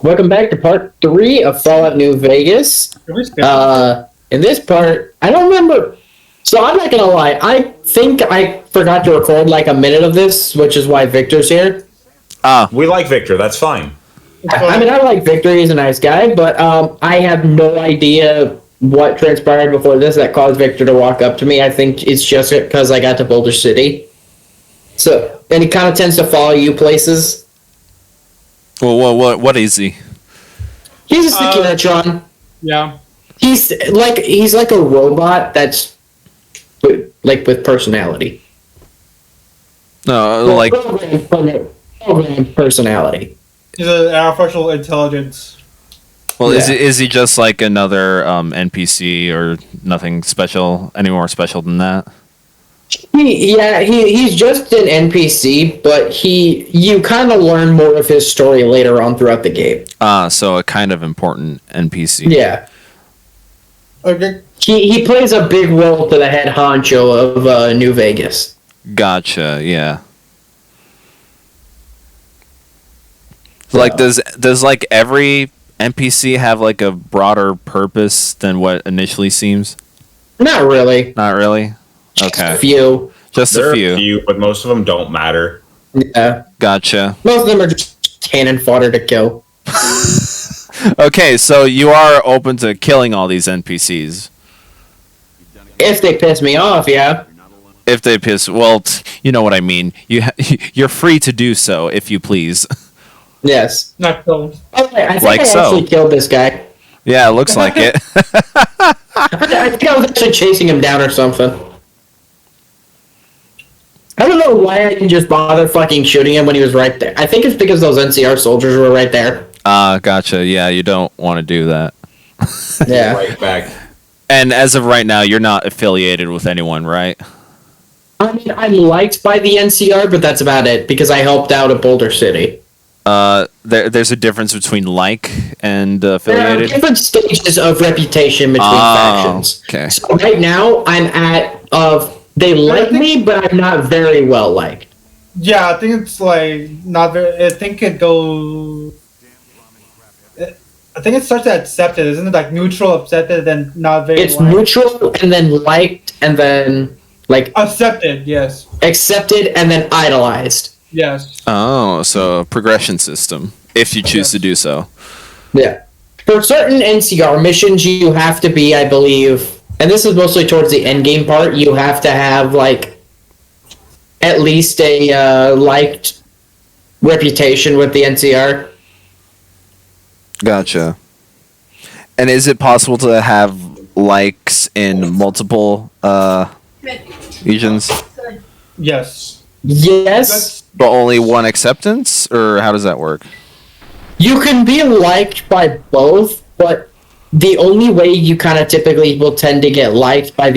Welcome back to part 3 of Fallout New Vegas. In this part, I don't remember. So I'm not gonna lie, I think I forgot to record like a minute of this, which is why Victor's here. We like Victor, that's fine. I mean, I like Victor, he's a nice guy, but I have no idea what transpired before this that caused Victor to walk up to me. I think it's just because I got to Boulder City. So, and he kind of tends to follow you places. Well, what is he? He's a Sekinatron. Yeah. He's like a robot that's with personality. No, like programmed personality. He's an artificial intelligence. well, Yeah. is he just like another NPC or nothing special? Any more special than that? He's just an NPC, but you kind of learn more of his story later on throughout the game. So a kind of important NPC. Yeah. Okay. He plays a big role to the head honcho of New Vegas. Gotcha. Yeah. Like, does like every NPC have like a broader purpose than what initially seems? Not really. Not really. Okay. A few. Just There a are few. a few, but most of them don't matter. Yeah. Gotcha. Most of them are just cannon fodder to kill. Okay, so you are open to killing all these NPCs. If they piss me off, yeah. If they piss, well, you know what I mean. You're free to do so if you please. Yes. Not killed. Oh, wait, I think Like I so. actually killed this guy. Yeah, it looks like it. I think I was actually chasing him down or something. I don't know why I didn't just bother fucking shooting him when he was right there. I think it's because those NCR soldiers were right there. Gotcha. Yeah, you don't want to do that. Yeah. Right back. And as of right now, you're not affiliated with anyone, right? I mean, I'm liked by the NCR, but that's about it, because I helped out at Boulder City. There's a difference between like and There are affiliated. different stages of reputation between factions. Okay. So right now, I'm at, they like me, but I'm not very well liked. Yeah, I think it's like not very. I think it goes. I think it starts at accepted, isn't it? Like neutral, accepted, then not very. It's liked. neutral, and then liked, and then, Accepted, yes, accepted, and then idolized. yes. Oh, so a progression system, if you choose to do so. Yeah. For certain NCR missions, you have to be, I believe, and this is mostly towards the end game part, you have to have, at least a liked reputation with the NCR. Gotcha. And is it possible to have likes in multiple regions, Yes. Yes. but only one acceptance, or how does that work? You can be liked by both, but the only way you kind of typically will tend to get liked by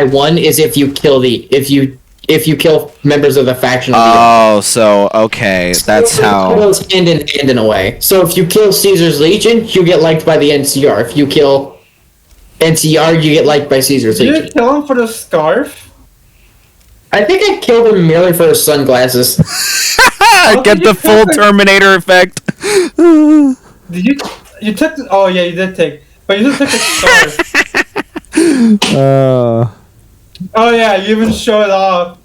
one is if you kill if you kill members of the faction. Oh, so okay, that's It how. goes hand in hand in a way. So if you kill Caesar's Legion, you get liked by the NCR. If you kill NCR, you get liked by Caesar's Did you Legion. kill him for the scarf? I think I killed him merely for his sunglasses. Get the full Terminator effect. Did you? You took. Oh yeah, you did take. But you just took the scarf. Oh yeah, you even show it off.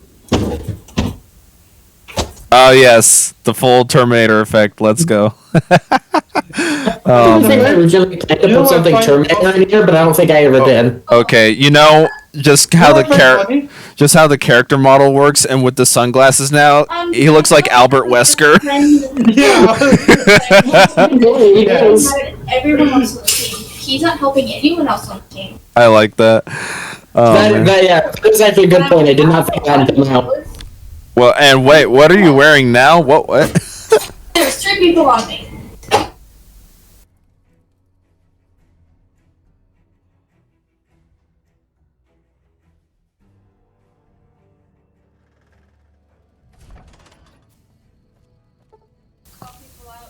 Oh yes, the full Terminator effect. Let's go. I think I originally planned to You know put what, something fine. Terminator in here, but I don't think I ever did. Okay, you know just how the Funny? just how the character model works, and with the sunglasses now, he looks like Albert Wesker. Yeah. Yes. Everyone else on the team. He's not helping anyone else on the team. I like that. Man. That's actually a good point. I did not think that until now. Well, and wait, what are you wearing now? What? There's 3 people on me.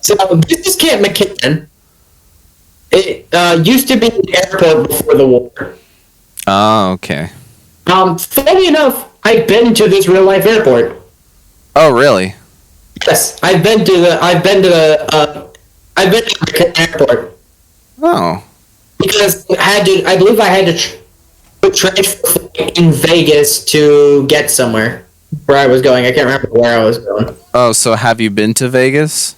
So this is Camp McKinnon. It used to be an airport before the war. Oh, okay. Funny enough, I've been to this real life airport. Oh, really? Yes, I've been to the I've been to the airport Oh. because I believe I had to transfer in Vegas to get somewhere where I was going. I can't remember where I was going. Oh, so have you been to Vegas?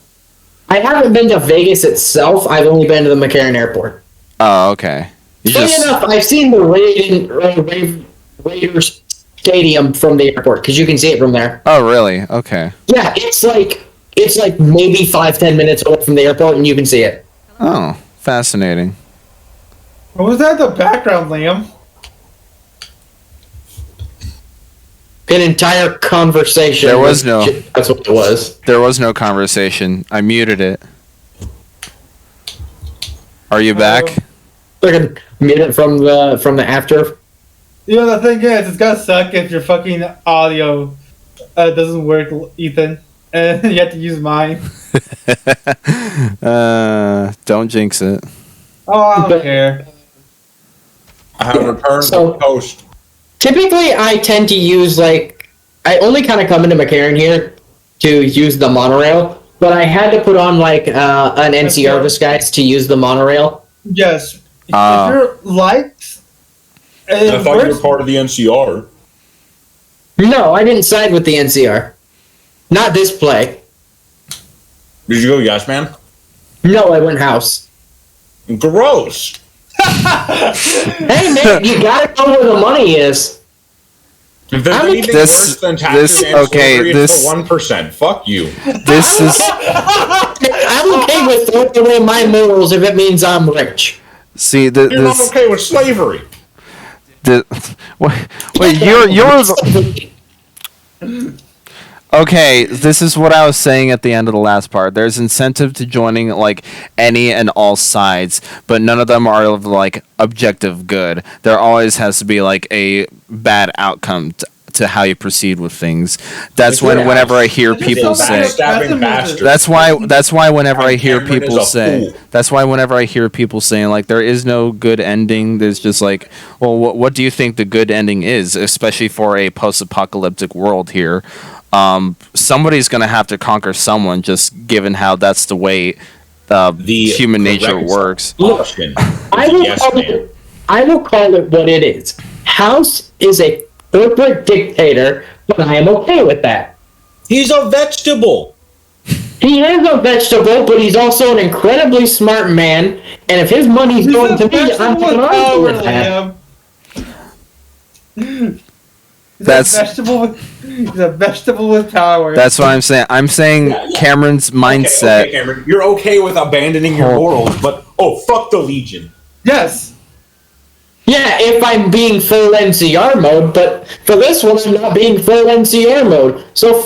I haven't been to Vegas itself. I've only been to the McCarran Airport. Oh, okay. Funny enough, I've seen the Raiders Stadium from the airport because you can see it from there. Oh, really? Okay. Yeah, it's like maybe 5-10 minutes away from the airport, and you can see it. Oh, fascinating. What was that in the background, Liam? An entire conversation. There was no. That's what it was. There was no conversation. I muted it. Are you back? I can mute it from the after. You know, the thing is, it's gonna suck if your fucking audio doesn't work, Ethan. And you have to use mine. Don't jinx it. Oh, I don't care. I have returned So- the post. Typically, I tend to use I only kind of come into McCarran here to use the monorail, but I had to put on an NCR disguise to use the monorail. Yes. If Ah. you're likes, I thought you were part of the NCR. No, I didn't side with the NCR. Not this play. Did you go Yes Man? No, I went house. Gross. Hey man, you gotta know where the money is. If there's I'm anything this- worse than taxes this- and okay, slavery, this- it's the 1%. Fuck you. This is. I'm okay with throwing away my morals if it means I'm rich. See, You're not okay with slavery. Wait, you're. Okay, this is what I was saying at the end of the last part. There's incentive to joining any and all sides, but none of them are of objective good. There always has to be a bad outcome to how you proceed with things. That's whenever I hear people say. Backstabbing bastard. That's why whenever I hear Cameron is people a say. fool. That's why whenever I hear people saying there is no good ending. There's just well, what do you think the good ending is, especially for a post-apocalyptic world here? Somebody's gonna have to conquer someone, just given how that's the way The human nature correct works. option. I will, Yes, call man. it, I will call it what it is. House is a corporate dictator, but I am okay with that. He's a vegetable. He is a vegetable, but he's also an incredibly smart man, and if his money's going to me, I'm going to with that. That's- He's a vegetable with power. That's what I'm saying. I'm saying Cameron's mindset. Okay, Cameron, you're okay with abandoning your morals, but fuck the Legion. Yes. Yeah, if I'm being full NCR mode, but for this one, I'm not being full NCR mode. So,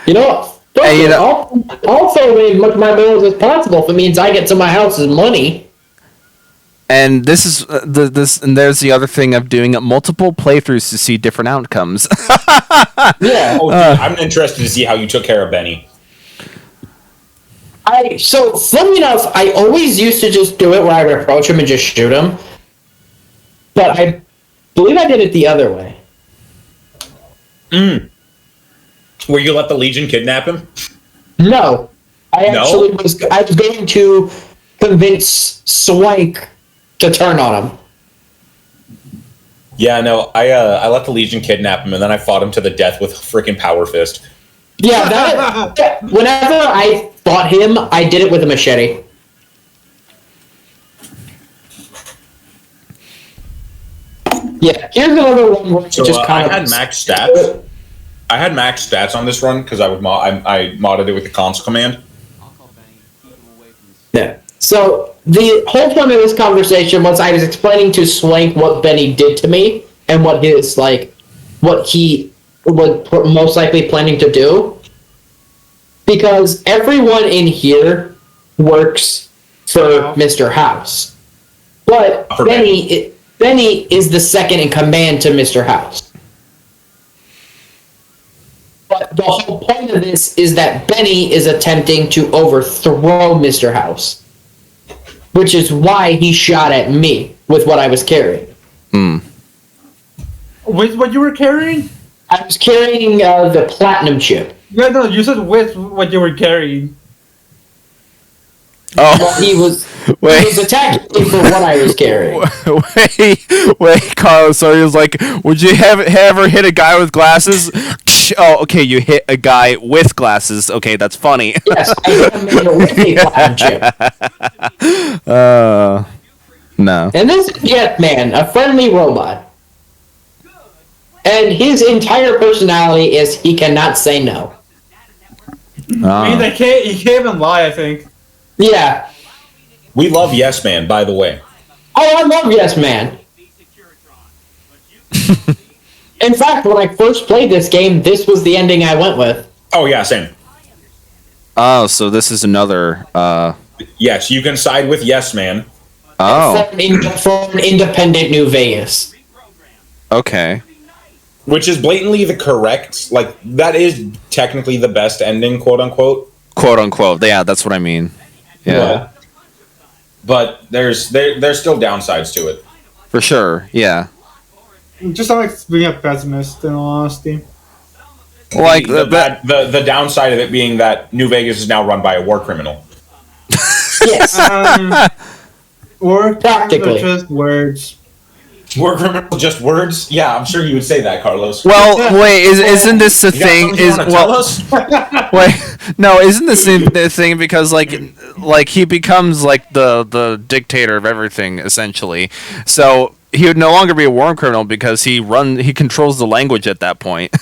Hey, I'll throw away as much of my morals as possible if it means I get some of my house's money. And this is and there's the other thing of doing multiple playthroughs to see different outcomes. Yeah. I'm interested to see how you took care of Benny. So, funny enough, I always used to just do it where I would approach him and just shoot him. But I believe I did it the other way. Where you let the Legion kidnap him? No. I No? was going to convince Swank to turn on him. Yeah, no, I let the Legion kidnap him, and then I fought him to the death with freaking Power Fist. Yeah, whenever I fought him, I did it with a machete. Yeah, here's another one where So just kind I had max stats. I had max stats on this run because I modded it with the cons command. Yeah. So the whole point of this conversation was I was explaining to Swank what Benny did to me and what he was most likely planning to do. Because everyone in here works for Mr. House. But For Benny is the second in command to Mr. House. But the whole point of this is that Benny is attempting to overthrow Mr. House. Which is why he shot at me with what I was carrying. With what you were carrying? I was carrying the platinum chip. Yeah, no, you said with what you were carrying. Well, he was attacking me for what I was carrying. Wait, Carlos. So he was like, "Would you ever hit a guy with glasses?" Oh, okay. You hit a guy with glasses. Okay, that's funny. Yes, I hit him in the with a platinum chip. No. And this is Jet Man, a friendly robot. And his entire personality is he cannot say no. I mean, he can't even lie, I think. Yeah. We love Yes Man, by the way. Oh, I love Yes Man. In fact, when I first played this game, this was the ending I went with. Oh yeah, same. Oh, so this is another. Yes, you can side with Yes Man. Oh. For an independent New Vegas. Okay. Which is blatantly the correct, like, that is technically the best ending, quote unquote. Quote unquote. Yeah, that's what I mean. Yeah. But there's still downsides to it. For sure. Yeah. Just not like being a pessimist, in all honesty. Like the downside of it being that New Vegas is now run by a war criminal. Yes. Or Practically. just words. War criminal, just words? Yeah, I'm sure you would say that, Carlos. Well, wait, isn't this the You got thing? something you wanna tell us? Wait, no, isn't this the thing? Because like he becomes like the dictator of everything essentially. So he would no longer be a war criminal because he controls the language at that point.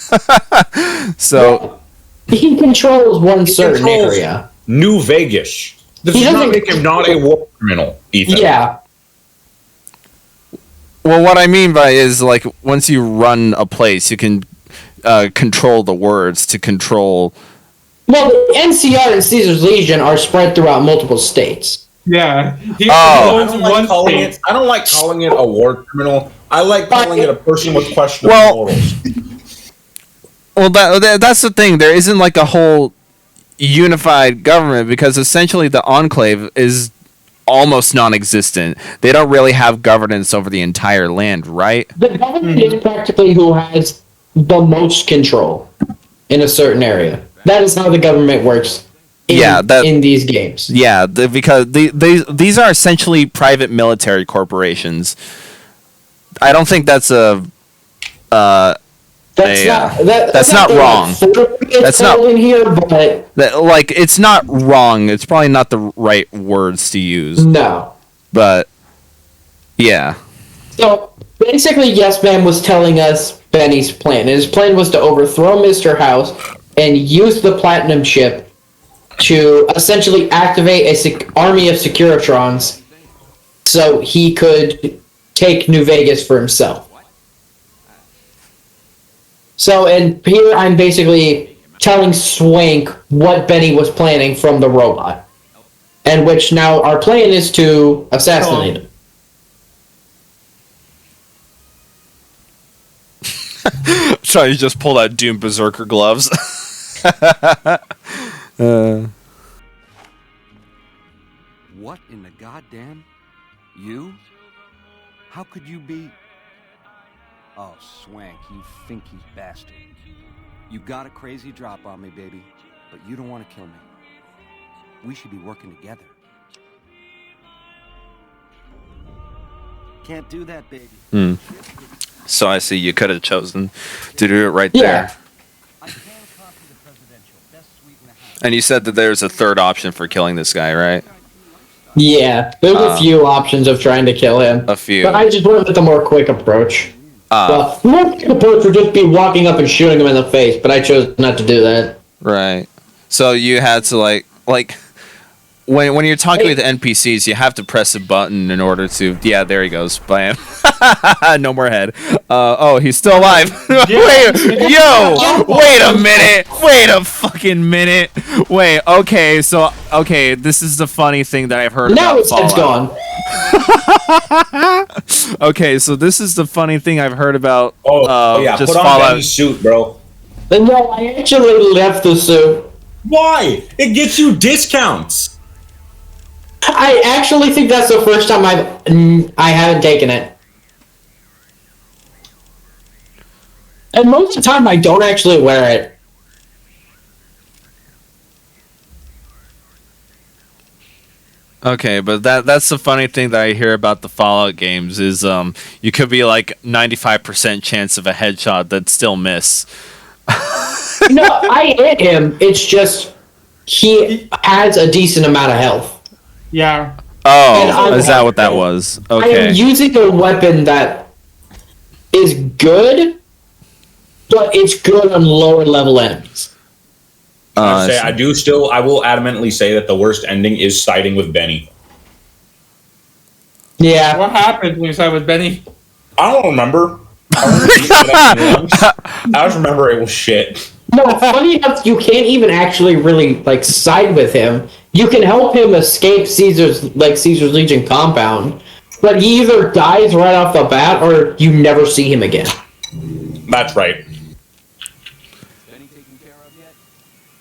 So he controls one certain area. New Vegas. This He does not doesn't- make him not a war criminal, Ethan. Yeah. well, what I mean by is like once you run a place, you can control the words to control. Well, the NCR and Caesar's Legion are spread throughout multiple states. Yeah. I don't like calling it a war criminal. I like calling it a person with questionable morals. Well, that's the thing. There isn't like a whole unified government because essentially the Enclave is almost non-existent. They don't really have governance over the entire land, right? The government is practically who has the most control in a certain area. That is how the government works in these games. Yeah, because these are essentially private military corporations. I don't think that's that's not wrong. That's not in here, but it's not wrong. It's probably not the right words to use. No. But yeah. So basically, Yes Man was telling us Benny's plan. His plan was to overthrow Mr. House and use the platinum chip to essentially activate an army of Securitrons so he could take New Vegas for himself. So, and here I'm basically telling Swank what Benny was planning from the robot. And which now our plan is to assassinate him. Trying to just pull out Doom Berserker gloves. What in the goddamn? You? How could you be? Oh, Swank, you finky bastard. You got a crazy drop on me, baby, but you don't want to kill me. We should be working together. Can't do that, baby. So I see you could have chosen to do it right there. And you said that there's a third option for killing this guy, right? Yeah, there's a few options of trying to kill him. A few. But I just went with the more quick approach. Well, the more quick approach would just be walking up and shooting him in the face, but I chose not to do that. Right. So you had to like when you're talking with NPCs, you have to press a button in order to. Yeah, there he goes. Bam. No more head. Oh, he's still alive. Wait a minute. Wait a fucking minute. Wait. Okay. So this is the funny thing that I've heard. Now about his head's gone. Okay, so this is the funny thing I've heard about. Just put on Fallout. Benny's suit, bro. But no, I actually left the suit. Why? It gets you discounts. I actually think that's the first time I haven't taken it. And most of the time I don't actually wear it. Okay, but that's the funny thing that I hear about the Fallout games is you could be like 95% chance of a headshot that still miss. No, I hit him. It's just he has a decent amount of health. Yeah. Oh, is that what that was? I am Okay. using a weapon that is good, but it's good on lower level enemies. I will adamantly say that the worst ending is siding with Benny. Yeah. What happened when you side with Benny? I don't remember. I just remember it was shit. No, funny enough, you can't even actually really like side with him. You can help him escape Caesar's Legion compound, but he either dies right off the bat or you never see him again. That's right.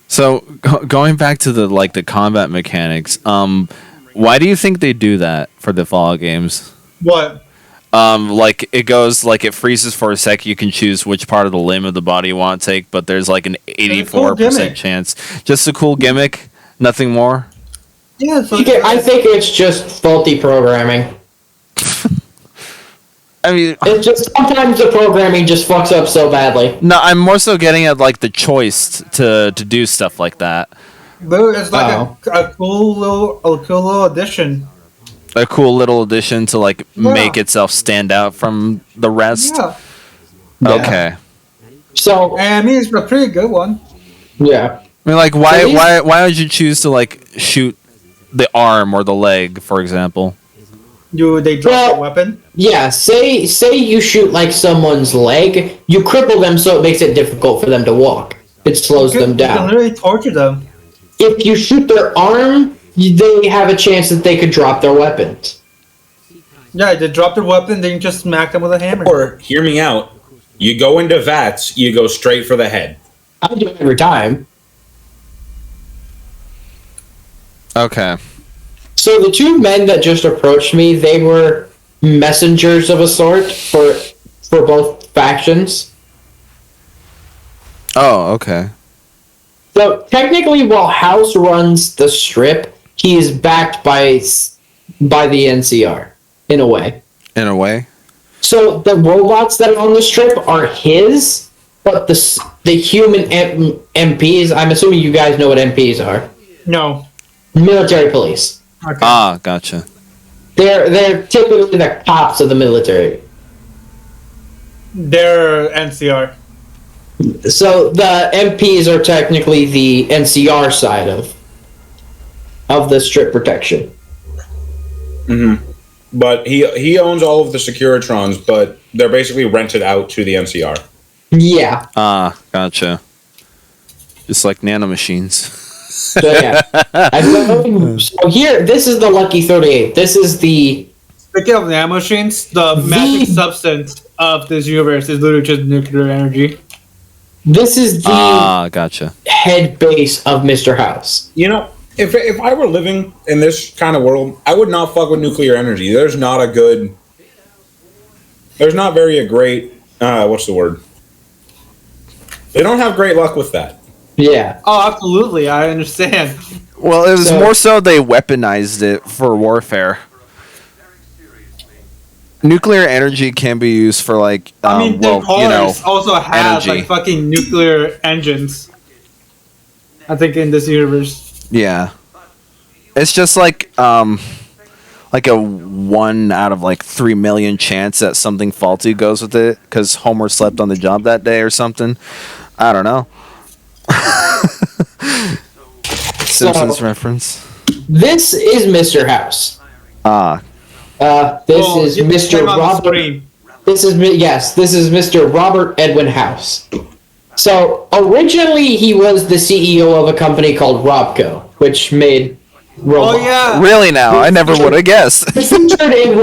So going back to the combat mechanics, why do you think they do that for the Fallout games? What? Like it freezes for a sec. You can choose which part of the limb of the body you want to take, but there's like an 84% chance. Just a cool gimmick, nothing more. Yeah. So I think it's just faulty programming. I mean, it's just sometimes the programming just fucks up so badly. No, I'm more so getting at like the choice to do stuff like that. It's like a cool little addition. A cool little addition to make itself stand out from the rest. Yeah. Okay. So I mean, it's a pretty good one. Yeah. I mean, like, why would you choose to shoot the arm or the leg, for example? Do they drop the weapon? Yeah, say you shoot someone's leg, you cripple them so it makes it difficult for them to walk. It slows them down. You can literally torture them. If you shoot their arm, they have a chance that they could drop their weapons. Yeah, they drop their weapon, then you just smack them with a hammer. Or, hear me out, you go into VATS, you go straight for the head. I do it every time. Okay. So the two men that just approached me, they were messengers of a sort for both factions. Oh, okay. So technically, while House runs the strip, he is backed by the NCR in a way. In a way. So the robots that are on the strip are his, but the human MPs. I'm assuming you guys know what MPs are. No. Military police. Okay. Ah, gotcha. They're typically the cops of the military. They're NCR. So the MPs are technically the NCR side of the strip protection. Mm-hmm. But he owns all of the Securitrons, but they're basically rented out to the NCR. Yeah. Ah, gotcha. Just like nanomachines. So yeah. So here, this is the Lucky 38. This is the... Speaking of nanomachines, the magic substance of this universe is literally just nuclear energy. This is the gotcha. head base of Mr. House. You know, if I were living in this kind of world, I would not fuck with nuclear energy. There's not very a great, what's the word? They don't have great luck with that. Yeah. Oh, absolutely. I understand. Well, it was more so they weaponized it for warfare. Nuclear energy can be used for also has energy. fucking nuclear engines. I think in this universe. Yeah. It's just like a 1 out of 3 million chance that something faulty goes with it because Homer slept on the job that day or something. I don't know. Simpsons reference. This is Mr. House. This is Mr. Robert. This is Mr. Robert Edwin House. So originally he was the CEO of a company called Robco, which made robots. Oh yeah. Really now? I never would have guessed. He's featured in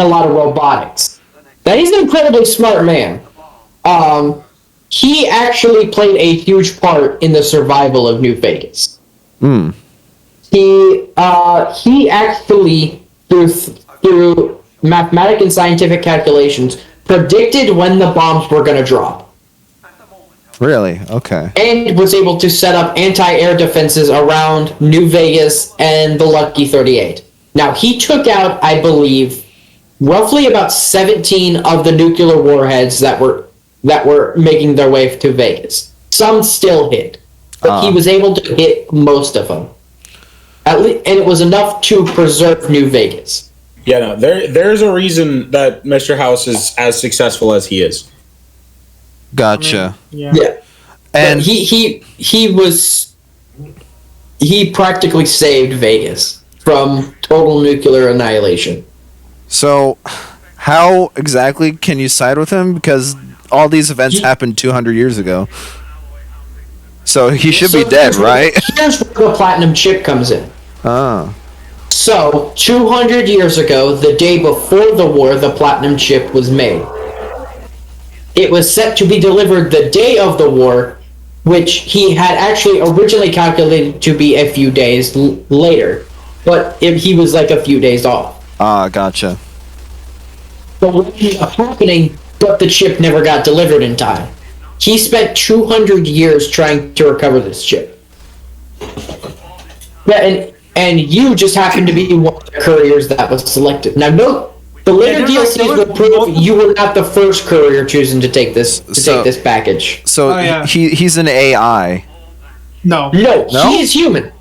a lot of robotics. Now he's an incredibly smart man. He actually played a huge part in the survival of New Vegas. He actually through mathematic and scientific calculations predicted when the bombs were going to drop. Really? Okay. And was able to set up anti-air defenses around New Vegas and the Lucky 38. Now, he took out, I believe, roughly about 17 of the nuclear warheads that were making their way to Vegas. Some still hit, but he was able to hit most of them. At least, and it was enough to preserve New Vegas. Yeah, no, there's a reason that Mr. House is as successful as he is. Gotcha. Yeah. And but he practically saved Vegas from total nuclear annihilation. so, how exactly can you side with him? Because all these events happened 200 years ago. So he should be dead, right? Here's where the platinum chip comes in. Ah. So, 200 years ago, the day before the war, the platinum chip was made. It was set to be delivered the day of the war, which he had actually originally calculated to be a few days later. But he was like a few days off. Ah, gotcha. But what ended up happening, but the chip never got delivered in time. He spent 200 years trying to recover this chip. Yeah, and you just happened to be one of the couriers that was selected. Now, note, the later DLCs will prove you were not the first courier choosing to take this package. So he's an AI. No, No? he is human.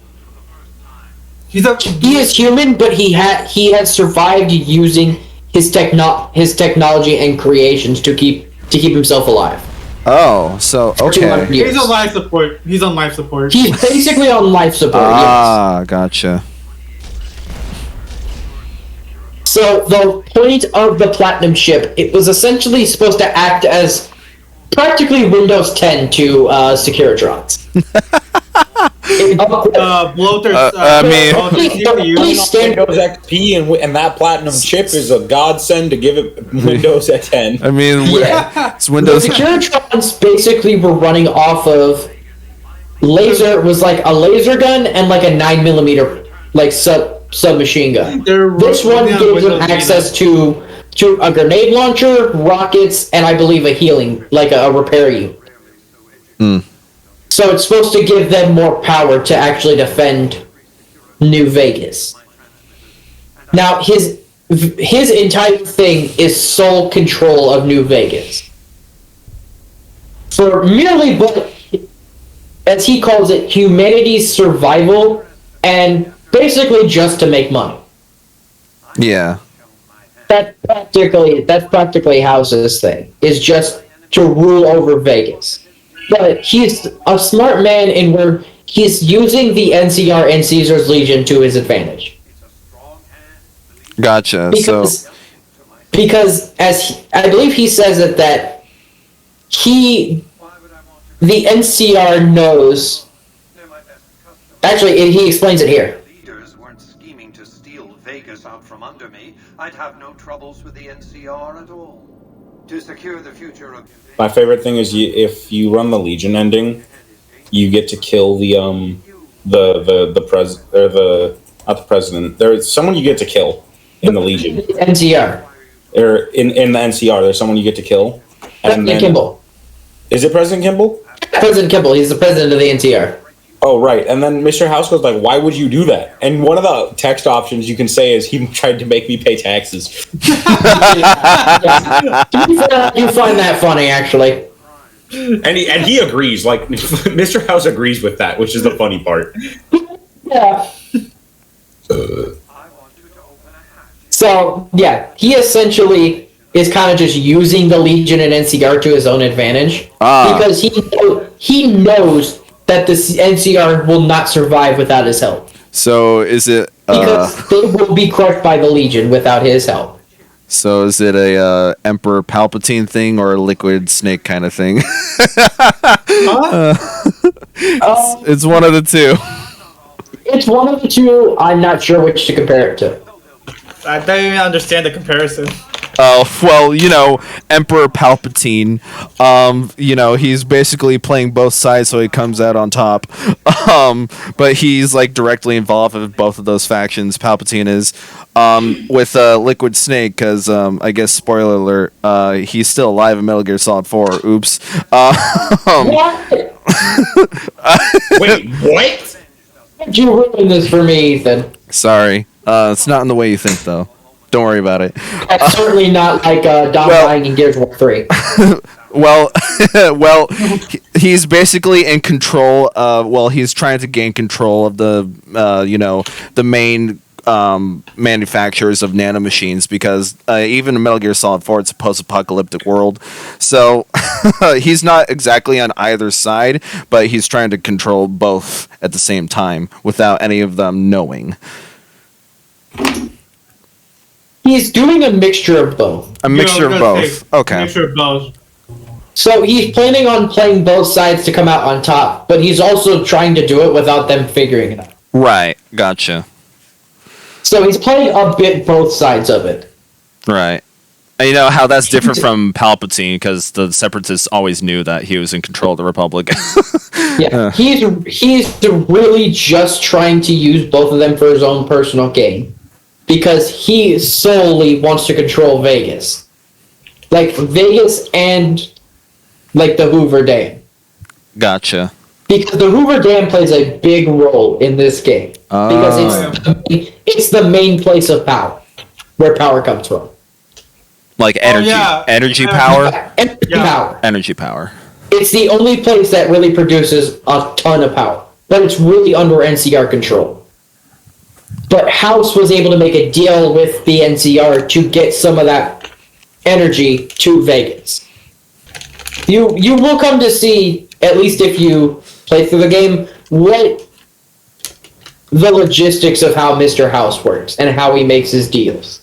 He is human, but he had survived using his technology and creations to keep himself alive. Oh, so okay. He's on life support. He's basically on life support. Ah, gotcha. So the point of the platinum chip, it was essentially supposed to act as practically Windows 10 to Securitrons. Bloaters. Windows XP and that platinum chip is a godsend to give it Windows at 10. I mean, it's Windows. The Securitrons basically were running off of laser. It was like a laser gun and like a 9mm like submachine gun. This one gives them access to a grenade launcher, rockets, and I believe a healing, like a repair unit. So it's supposed to give them more power to actually defend New Vegas. Now, his entire thing is sole control of New Vegas. For merely, but as he calls it, humanity's survival, and basically just to make money. Yeah. That's practically House's thing, is just to rule over Vegas. But he's a smart man in where he's using the NCR and Caesar's Legion to his advantage. Gotcha. Because as I believe he says that the NCR knows. Actually, he explains it here. Leaders weren't scheming to steal Vegas out from under me. I'd have no troubles with the NCR at all. To secure the future of My favorite thing is if you run the Legion ending, you get to kill not the president. There's someone you get to kill in the Legion. NCR. Or in the NCR, there's someone you get to kill. President Kimball. Is it President Kimball? President Kimball. He's the president of the NCR. Oh, right. And then Mr. House goes like, why would you do that? And one of the text options you can say is, he tried to make me pay taxes. You find that funny, actually. And he agrees. Like, Mr. House agrees with that, which is the funny part. Yeah. So, yeah, he essentially is kind of just using the Legion and NCR to his own advantage. Because he knows that the NCR will not survive without his help. So is it because they will be crushed by the Legion without his help. So is it a Emperor Palpatine thing or a Liquid Snake kind of thing? It's one of the two. It's one of the two. I'm not sure which to compare it to. I don't even understand the comparison. Well, Emperor Palpatine, he's basically playing both sides so he comes out on top. But he's like directly involved with both of those factions. Palpatine is with Liquid Snake because I guess spoiler alert, he's still alive in Metal Gear Solid 4. Oops. What? Wait, what? Did you ruin this for me, Ethan? Sorry. It's not in the way you think, though. Don't worry about it. That's certainly not like Dom dying in Gears of War 3. Well, well, he's basically in control of. Well, he's trying to gain control of the, the main manufacturers of nanomachines because even in Metal Gear Solid 4, it's a post-apocalyptic world. So he's not exactly on either side, but he's trying to control both at the same time without any of them knowing. He's doing a mixture of both. A mixture of both. Okay. Mixture of both. So he's planning on playing both sides to come out on top, but he's also trying to do it without them figuring it out. Right. Gotcha. So he's playing a bit both sides of it. Right. And you know how that's different from Palpatine because the Separatists always knew that he was in control of the Republic. Yeah, he's really just trying to use both of them for his own personal gain. Because he solely wants to control Vegas. Like, Vegas and, like, the Hoover Dam. Gotcha. Because the Hoover Dam plays a big role in this game. Because it's the main place of power. Where power comes from. Like energy. Energy power? Energy power. Energy power. It's the only place that really produces a ton of power. But it's really under NCR control. But House was able to make a deal with the NCR to get some of that energy to Vegas. You will come to see, at least if you play through the game, what the logistics of how Mr. House works and how he makes his deals.